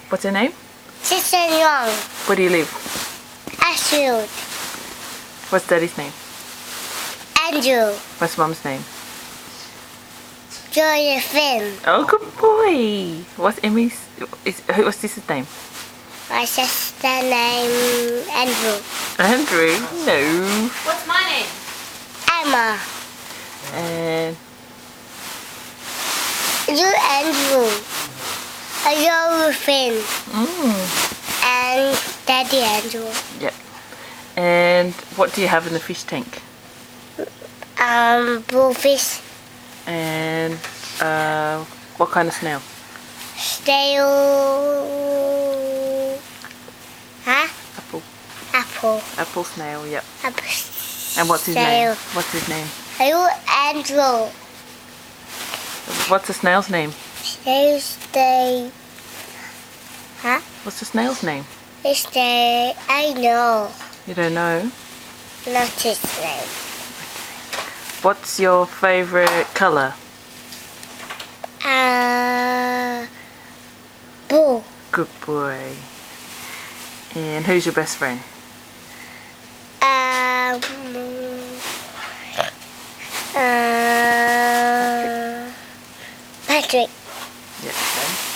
What's your name? Sister Young. Where do you live? Ashfield. What's Daddy's name? Andrew. What's Mum's name? Josephine. Oh, good boy. What's Emmy's? What's Sister's name? My sister name Andrew. Andrew? No. What's my name? Emma. And You Andrew. Josephine. And Daddy Andrew. yeah. And what do you have in the fish tank? Bluefish. And what kind of snail? Snail. Huh? Apple. Apple. Apple snail. Yep. Apple. And what's his Snail. name? What's his name? You Andrew. What's the snail's name? Snail's day. Huh? What's the snail's name? His day. I know. You don't know. Not his name. What's your favorite color? Blue. Good boy. And who's your best friend? Patrick. Yeah. Okay.